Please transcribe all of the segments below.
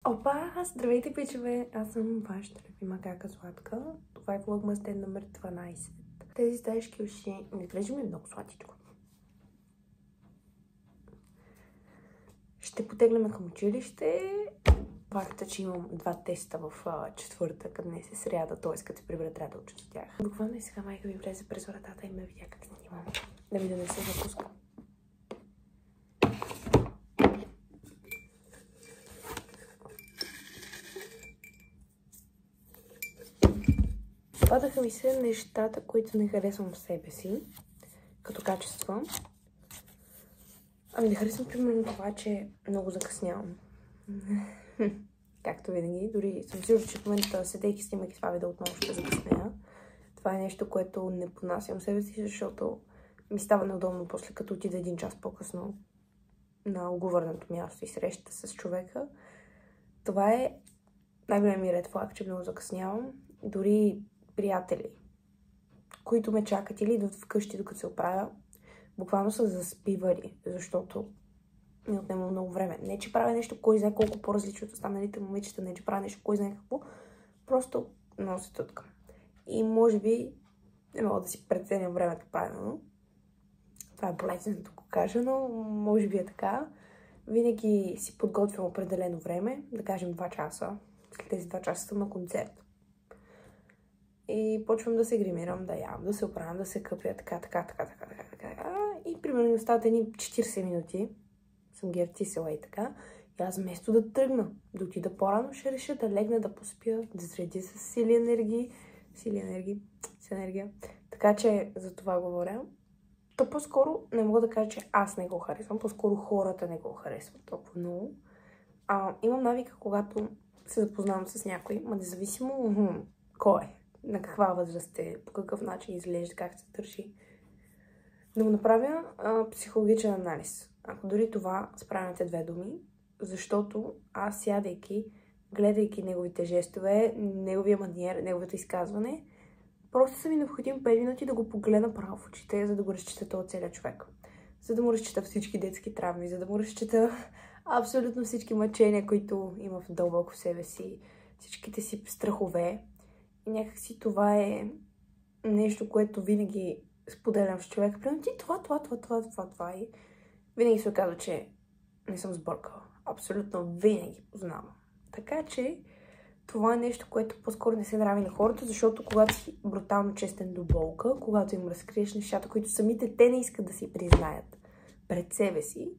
Опа, здравейте, пичове! Аз съм вашата любима кака Златка. Това е влогмас ден номер 12. Тези стаешки уши ми изглежда ми много сладичко. Ще потегляме към училище. Факта, че имам 2 теста в четвъртък, днес е сряда, т.е. като се прибера, трябва да уча с тях. Буквално и сега майка ми влезе през вратата и ме видя как снимам. Да ми да не се запуска. Падаха ми се нещата, които не харесвам в себе си, като качества. Ами не харесвам примерно това, че много закъснявам. Както винаги, дори съм сигурна, че в момента седейки снимайки това видео отново ще закъснея. Това е нещо, което не понасям себе си, защото ми става неудобно после като отида 1 час по-късно на уговореното място и среща с човека. Това е най-големият ред флаг, че много закъснявам. Дори приятели, които ме чакат или идват вкъщи, докато се оправя, буквално са заспивали, защото ми отнема много време. Не, че правя нещо, кой знае колко по-различно от останалите момичета, не, че правя нещо, кой знае какво, просто нося тутка. И може би не мога да си преценя времето правилно. Това е болезнено да го кажа, но може би е така. Винаги си подготвям определено време, да кажем 2 часа. След тези 2 часа съм на концерт. И почвам да се гримирам, да ям, да се оправям, да се къпя, така. И примерно остават едни 40 минути. Съм ги артисала и така. И аз вместо да тръгна, да отида по-рано, ще реша да легна, да поспя, да заредя с сили енергия. Така че за това говоря. То по-скоро не мога да кажа, че аз не го харесвам. По-скоро хората не го харесват толкова много. Имам навика, когато се запознавам с някой, независимо кой е, на каква възраст е, по какъв начин изглежда, как се държи, да му направя психологичен анализ. Ако дори това с правилните 2 думи, защото аз сядайки, гледайки неговите жестове, неговия маниер, неговото изказване, просто са ми необходими 5 минути да го погледна право в очите, за да го разчита този целият човек. За да му разчита всички детски травми, за да му разчита абсолютно всички мъчения, които има в дълбоко в себе си, всичките си страхове. И някакси това е нещо, което винаги споделям с човека. Примерно ти това. И винаги се оказва, че не съм сбъркала. Абсолютно винаги познавам. Така че това е нещо, което по-скоро не се нрави на хората, защото когато си брутално честен до болка, когато им разкриеш нещата, които самите те не искат да си признаят пред себе си,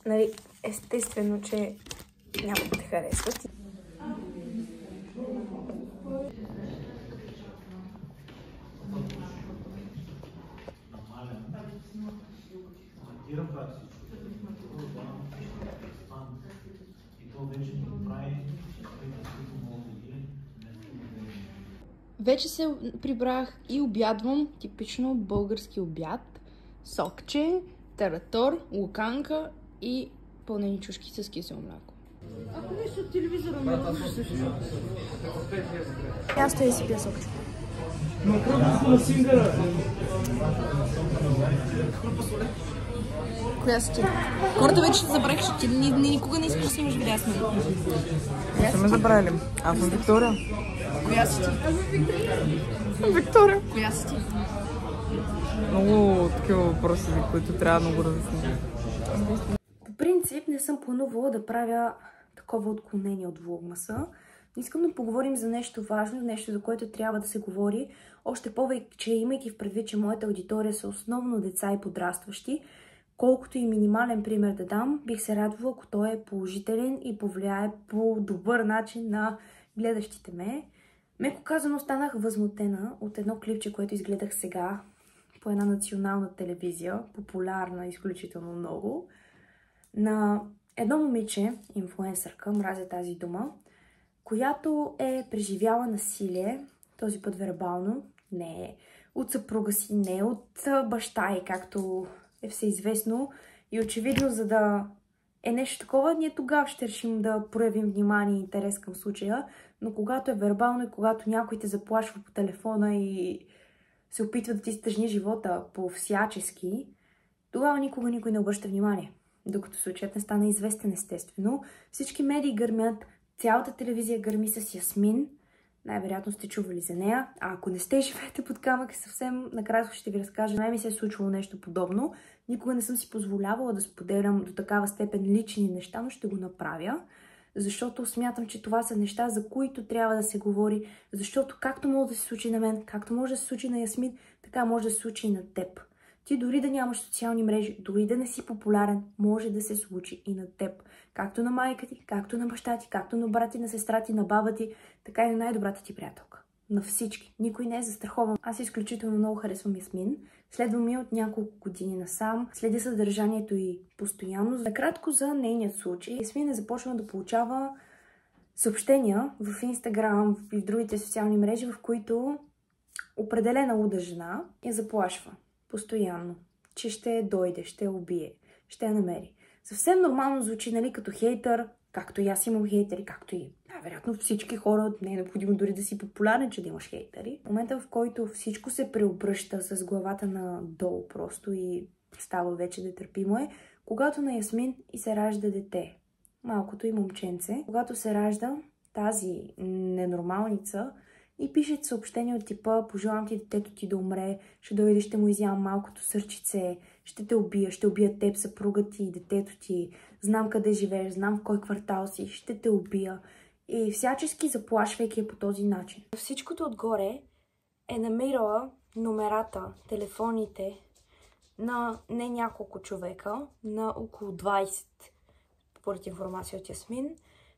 нали, естествено, че няма да те харесват. Вече се прибрах и обядвам типично български обяд. Сокче, таратор, луканка и пълнени чушки с кисело мляко. Ако нещо от телевизора не можеш също. Аз ще си пия сокче. Коя си ти? Хората вече ще забравих, че ти никога не искаш да снимаш видеа с мен. Не ме забравили. Аз съм Виктория. Коя си ти? Виктория. Коя си ти? Много такива въпроси, които трябва много да разясним. По принцип не съм планувала да правя такова отклонение от влогмаса. Искам да поговорим за нещо важно, нещо, за което трябва да се говори. Още повече, имайки в предвид, че моята аудитория са основно деца и подрастващи, колкото и минимален пример да дам, бих се радвала, ако той е положителен и повлияе по добър начин на гледащите ме. Меко казано, станах възмутена от едно клипче, което изгледах сега по една национална телевизия, популярна изключително много, на едно момиче, инфлуенсърка, мразя тази дума, която е преживяла насилие, този път вербално, не от съпруга си, не от баща й, както е всеизвестно. И очевидно, за да е нещо такова, ние тогава ще решим да проявим внимание и интерес към случая, но когато е вербално и когато някой те заплашва по телефона и се опитва да ти стъжни живота по-всячески, тогава никой не обръща внимание. Докато случаят не стане известен, естествено, всички медии гърмят, Цялата телевизия гърми с Ясмин. Най-вероятно сте чували за нея. А ако не сте, живеете под камък, съвсем накратко ще ви разкажа. Най ми се е случвало нещо подобно. Никога не съм си позволявала да споделям до такава степен лични неща, но ще го направя. Защото смятам, че това са неща, за които трябва да се говори. Защото както може да се случи на мен, както може да се случи на Ясмин, така може да се случи и на теб. Ти дори да нямаш социални мрежи, дори да не си популярен, може да се случи и на теб. Както на майка ти, както на баща ти, както на брат ти, на сестра ти, на баба ти, така и на най-добрата ти приятелка. На всички. Никой не е застрахован. Аз изключително много харесвам Ясмин. Следвам я от няколко години насам. Следя съдържанието й постоянно. Накратко за нейният случай. Ясмин е започнала да получава съобщения в Инстаграм и в другите социални мрежи, в които определена луда жена я заплашва постоянно, че ще дойде, ще я убие, ще я намери. Съвсем нормално звучи, нали, като хейтър, както и аз имам хейтери, както и вероятно всички хора, не е необходимо дори да си популярен, че да имаш хейтери. В момента, в който всичко се преобръща с главата надолу просто и става вече нетърпимо е, когато на Ясмин и се ражда дете, малкото и момченце, когато се ражда тази ненормалница и пишат съобщения от типа: пожелавам ти детето ти да умре, ще дойде, ще му изям малкото сърчице, ще те убия, ще убия теб, съпруга ти, детето ти, знам къде живееш, знам в кой квартал си, ще те убия. И всячески заплашвайки я по този начин. Всичкото отгоре е намирала номерата, телефоните на не няколко човека, на около 20, според информация от Ясмин,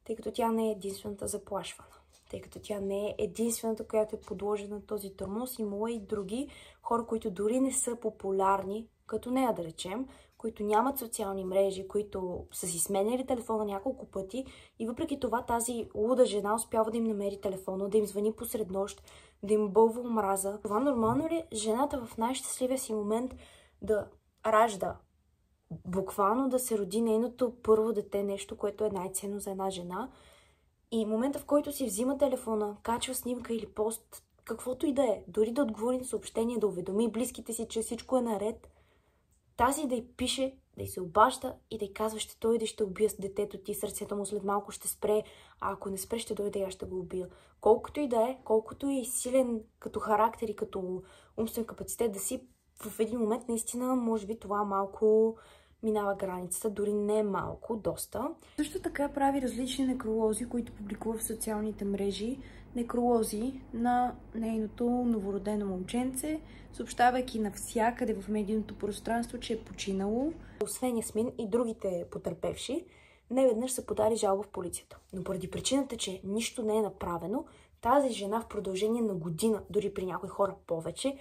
тъй като тя не е единствената заплашвана. Тъй като тя не е единствената, която е подложена на този тормоз. Имала и други хора, които дори не са популярни, като нея да речем, които нямат социални мрежи, които са си сменяли телефона няколко пъти и въпреки това тази луда жена успява да им намери телефона, да им звъни посред нощ, да им бълва омраза. Това нормално ли е жената в най-щастливия си момент да ражда? Буквално да се роди нейното първо дете, нещо, което е най-ценно за една жена. И момента, в който си взима телефона, качва снимка или пост, каквото и да е, дори да отговори на съобщение, да уведоми близките си, че всичко е наред, тази да й пише, да й се обажда и да й казва: ще дойде, ще убия с детето ти, сърцето му след малко ще спре, а ако не спре, ще дойде и аз ще го убия. Колкото и да е, колкото и силен като характер и като умствен капацитет да си, в един момент наистина, може би това малко минава границата, дори не малко, доста. Също така прави различни некролози, които публикува в социалните мрежи. Некролози на нейното новородено момченце, съобщавайки навсякъде в медийното пространство, че е починало. Освен Ясмин и другите потърпевши, неведнъж са подали жалба в полицията. Но поради причината, че нищо не е направено, тази жена в продължение на година, дори при някои хора повече,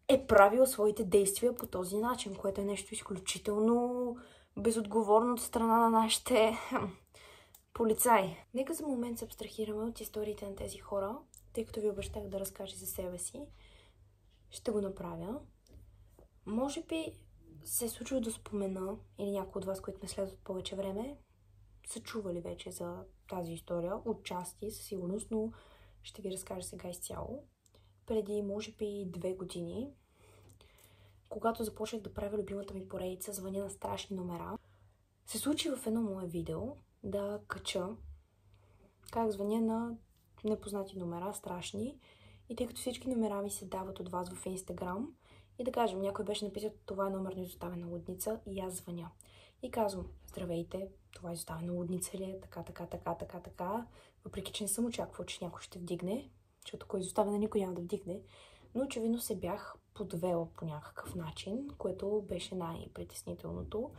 е правила своите действия по този начин, което е нещо изключително безотговорно от страна на нашите полицаи. Нека за момент се абстрахираме от историите на тези хора, тъй като ви обещах да разкажа за себе си. Ще го направя. Може би се е случило да спомена, или някои от вас, които ме следват повече време, са чували вече за тази история, отчасти със сигурност, но ще ви разкажа сега изцяло. Преди, може би, 2 години, когато започнах да правя любимата ми поредица "Звъня на страшни номера", се случи в едно мое видео да кача как звъня на непознати номера, страшни. И тъй като всички номера ми се дават от вас в Инстаграм, и да кажем, някой беше написал: това е номер на изоставена лудница, и аз звъня. И казвам: здравейте, това е изоставена лудница ли е? Така. Въпреки че не съм очаквала, че някой ще вдигне, защото ако е изоставена, никой няма да вдигне. Но очевидно се бях подвела по някакъв начин, което беше най-притеснителното.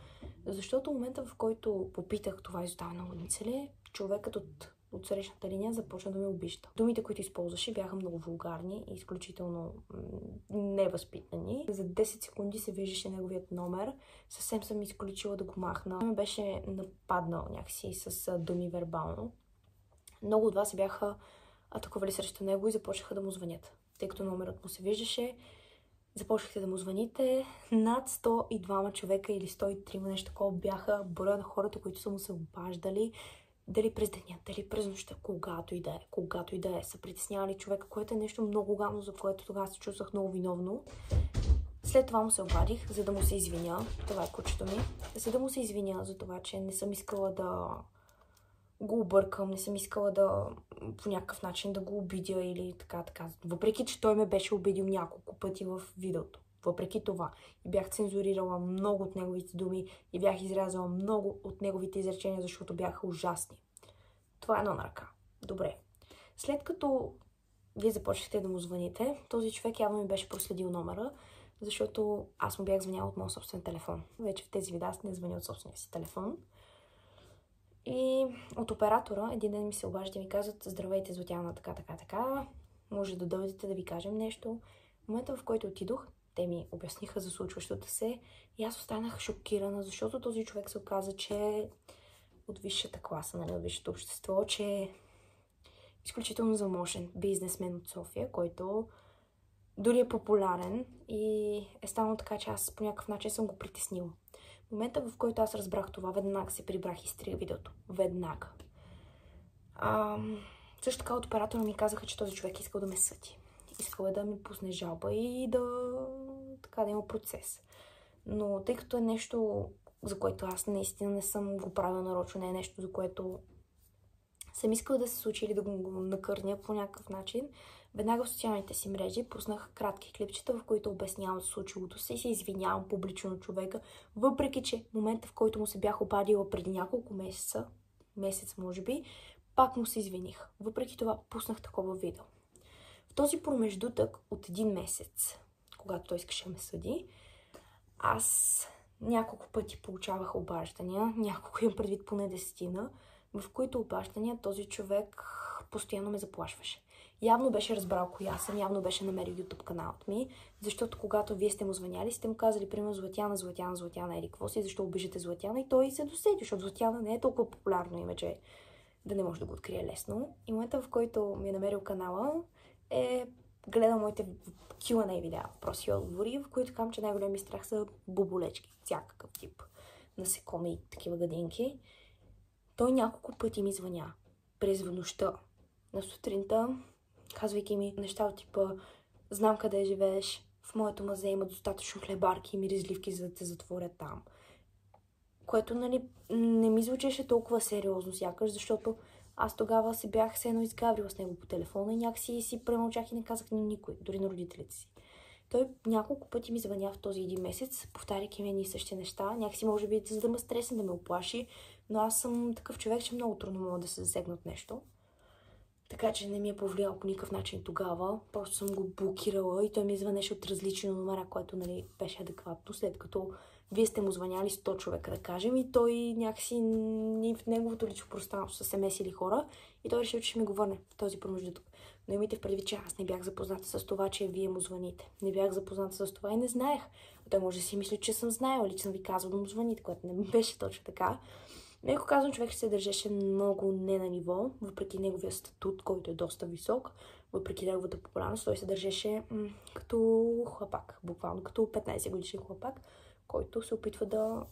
Защото в момента, в който попитах: това е изоставена лудница ли е, човекът от срещната линия започна да ме обижда. Думите, които използваше, бяха много вулгарни и изключително невъзпитани. За 10 секунди се виждаше неговият номер. Съвсем съм изключила да го махна. Ме беше нападнал някакси с думи вербално. Много от вас се бяха атакували срещу него и започнаха да му звънят. Тъй като номерът му се виждаше, започнахте да му звъните. Над 102 човека или 103, нещо такова, бяха броя на хората, които са му се обаждали. Дали през деня, дали през нощта, когато и да е, са притеснявали човека, което е нещо много гадно, за което тогава се чувствах много виновно. След това му се обадих, за да му се извиня. Това е кучето ми. За да му се извиня за това, че не съм искала да го объркам, не съм искала да по някакъв начин да го обидя или така. Въпреки, че той ме беше обидил няколко пъти в видеото. Въпреки това. И бях цензурирала много от неговите думи и бях изрязала много от неговите изречения, защото бяха ужасни. Това е едно на ръка. Добре. След като вие започнахте да му звъните, този човек явно ми беше проследил номера, защото аз му бях звъняла от моят собствен телефон. Вече в тези видеа аз не звъня от собствения си телефон. И от оператора един ден ми се обажда и ми казват: здравейте, Златяна, така. Може да дойдете да ви кажем нещо. В момента, в който отидох, те ми обясниха за случващото се и аз останах шокирана, защото този човек се оказа, че е от висшата класа, от висшето общество, че е изключително заможен бизнесмен от София, който дори е популярен и е станало така, че аз по някакъв начин съм го притеснила. В момента, в който аз разбрах това, веднага се прибрах и изтрих видеото. Веднага. Също така от оператора ми казаха, че този човек искал да ме съди. Искал е да ми пусне жалба и да има процес. Но тъй като е нещо, за което аз наистина не съм го правила нарочно, не е нещо, за което съм искала да се случи или да го накърня по някакъв начин, веднага в социалните си мрежи пуснах кратки клипчета, в които обяснявам случилото се и се извинявам публично на човека, въпреки че в момента, в който му се бях обадила преди няколко месец може би, пак му се извиних. Въпреки това пуснах такова видео. В този промеждутък от един месец, когато той искаше да ме съди, аз няколко пъти получавах обаждания, няколко имам предвид поне 10, в които обаждания този човек постоянно ме заплашваше. Явно беше разбрал коя съм, явно беше намерил YouTube каналът ми, защото когато вие сте му звъняли, сте му казали, примерно, Златяна, или какво си, защо обиждате Златяна, и той се досети, защото Златяна не е толкова популярно име, че да не може да го открие лесно. И момента, в който ми е намерил канала, е гледал моите Q&A видеа, въпроси и отговори, в които казвам, че най-големи страх са боболечки, всякакъв тип насекоми и такива гадинки. Той няколко пъти ми звъня през нощта, на сутринта, казвайки ми неща от типа: знам къде живееш, в моето мазе има достатъчно хлебарки и миризливки, за да те затворя там. Което, не ми звучеше толкова сериозно сякаш, защото аз тогава се бях едно изгаврила с него по телефона и някакси си премълчах и не казах на никой, дори на родителите си. Той няколко пъти ми звъня в този един месец, повтаряйки ми едни и същи неща, някакси може би за да ме стресне, да ме оплаши, но аз съм такъв човек, че много трудно мога да се засегна от нещо. Така че не ми е повлияло по никакъв начин тогава. Просто съм го блокирала и той ми звънеше от различни номера, което беше адекватно, след като вие сте му звъняли 100 човека, да кажем, и той някакси в неговото лично пространство са се месили хора и той решил, че ще ми го върне в този промеждутък. Но имайте в предвид, че аз не бях запозната с това, че вие му звъните. Не бях запозната с това и не знаех. Той може да си мисли, че съм знаела, лично ви казвам да му звъните, което не беше точно така. Меко казвам, човек се държеше много не на ниво, въпреки неговия статут, който е доста висок, въпреки неговата популярност, той се държеше като хлапак, буквално като 15 годишен хлапак, който се опитва да...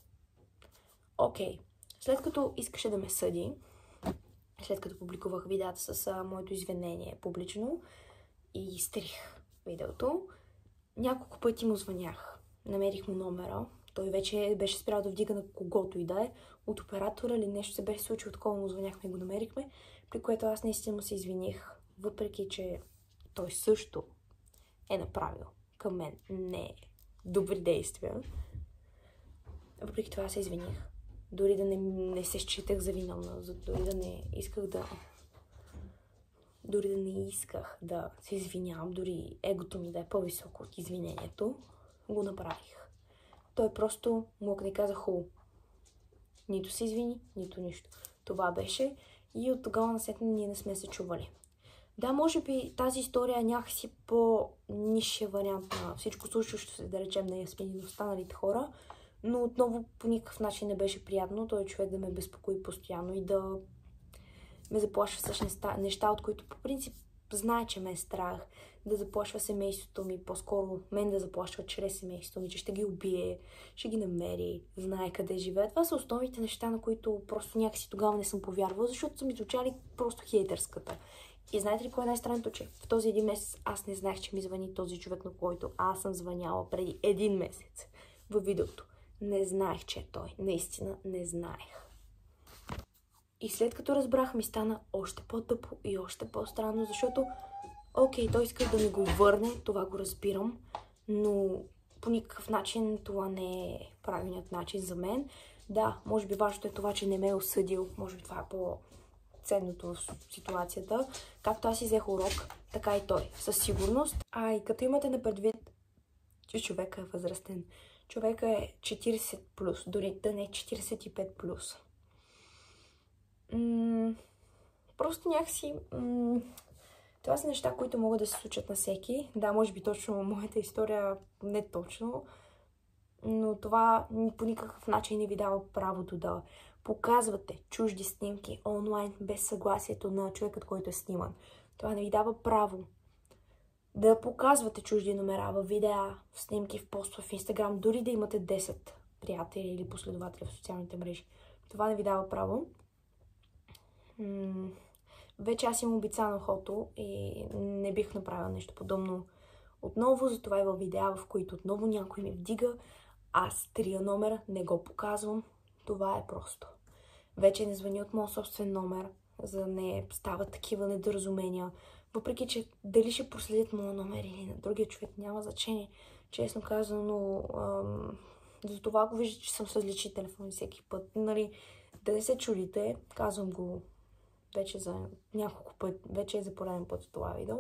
Окей. След като искаше да ме съди, след като публикувах видеята с моето извинение публично и изтрих видеото, няколко пъти му звънях. Намерих му номера. Той вече беше спрял да вдига на когото и да е. От оператора или нещо се беше случило, такова му звъняхме и го намерихме, при което аз наистина му се извиних, въпреки че той също е направил към мен не добри действия. Въпреки това се извиних. Дори да не се считах за виновна, дори да не исках да се извинявам, дори егото ми да е по-високо от извинението, го направих. Той просто мога да каза хубаво. Нито се извини, нито нищо. Това беше и от тогава насетне ние не сме се чували. Да, може би тази история е някакси по-нисшия вариант на всичко случващо се, да речем, на Ясмин и останалите хора, но отново по никакъв начин не беше приятно той човек да ме безпокои постоянно и да ме заплашва с неща, от които по принцип знае, че ме е страх, да заплашва семейството ми, по-скоро мен да заплашва чрез семейството ми, че ще ги убие, ще ги намери, знае къде живее. Това са основните неща, на които просто някакси тогава не съм повярвала, защото са ми звучали просто хейтърската. И знаете ли кое е най-странното, че в този един месец аз не знаех, че ми звъни този човек, на който аз съм звъняла преди един месец във видеото. Не знаех, че е той. Наистина не знаех. И след като разбрах, ми стана още по-тъпо и още по-странно, защото окей, той иска да ми го върне, това го разбирам, но по никакъв начин това не е правилният начин за мен. Да, може би важното е това, че не ме е осъдил, може би това е по-ценното в ситуацията. Както аз си взех урок, така и той, със сигурност. И като имате на предвид, че човека е възрастен, човека е 40+, дори да не е 45+. Просто някакси... Това са неща, които могат да се случат на всеки. Да, може би точно моята история не точно, но това по никакъв начин не ви дава правото да показвате чужди снимки онлайн без съгласието на човекът, който е сниман. Това не ви дава право да показвате чужди номера в видеа, в снимки, в пост в Инстаграм, дори да имате 10 приятели или последователи в социалните мрежи. Това не ви дава право. Вече аз имам обица на ухото и не бих направила нещо подобно отново, затова и във видеа, в които отново някой ми вдига, аз трия номера, не го показвам. Това е просто. Вече не звъни от моят собствен номер, за да не стават такива недоразумения. Въпреки, че дали ще проследят моят номер или на другия човек, няма значение. Честно казано, за това ако виждате, че съм с различни телефони всеки път, нали, да не се чудите, казвам го вече за няколко път, вече е за пореден път в това видео.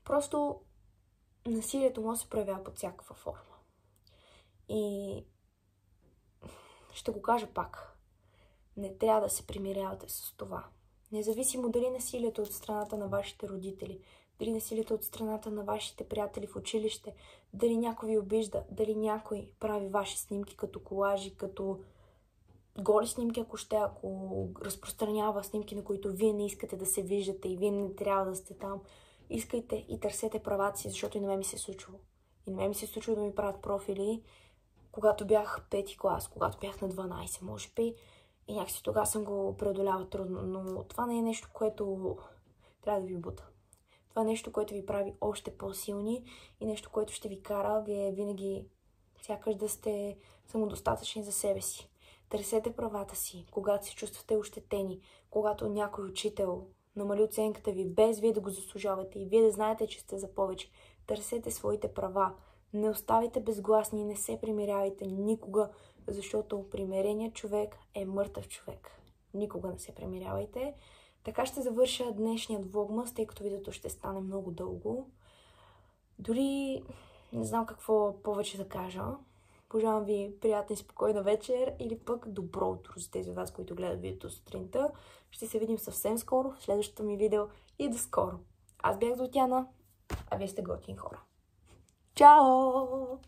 Просто насилието може да се проявява под всякаква форма. И ще го кажа пак. Не трябва да се примирявате с това. Независимо дали насилието е от страната на вашите родители, дали насилието е от страната на вашите приятели в училище, дали някой ви обижда, дали някой прави ваши снимки като колажи, като голи снимки, ако разпространява снимки, на които вие не искате да се виждате и вие не трябва да сте там. Искайте и търсете правата си, защото и на мен ми се е случило. И на мен ми се е случило да ми правят профили, когато бях 5-ти клас, когато бях на 12, може би. И някакси тогава съм го преодоляла трудно, но това не е нещо, което трябва да ви бута. Това е нещо, което ви прави още по-силни и нещо, което ще ви кара вие винаги сякаш да сте самодостатъчни за себе си. Търсете правата си, когато се чувствате ощетени, когато някой учител намали оценката ви, без вие да го заслужавате и вие да знаете, че сте за повече. Търсете своите права. Не оставите безгласни, не се примирявайте никога, защото примиреният човек е мъртъв човек. Никога не се примирявайте. Така ще завърша днешният влогмас, тъй като видеото ще стане много дълго. Дори не знам какво повече да кажа. Пожелавам ви приятна и спокойна вечер или пък добро утро за тези от вас, които гледат видеото сутринта. Ще се видим съвсем скоро в следващото ми видео и до скоро. Аз бях Златяна, а вие сте готини хора. Чао!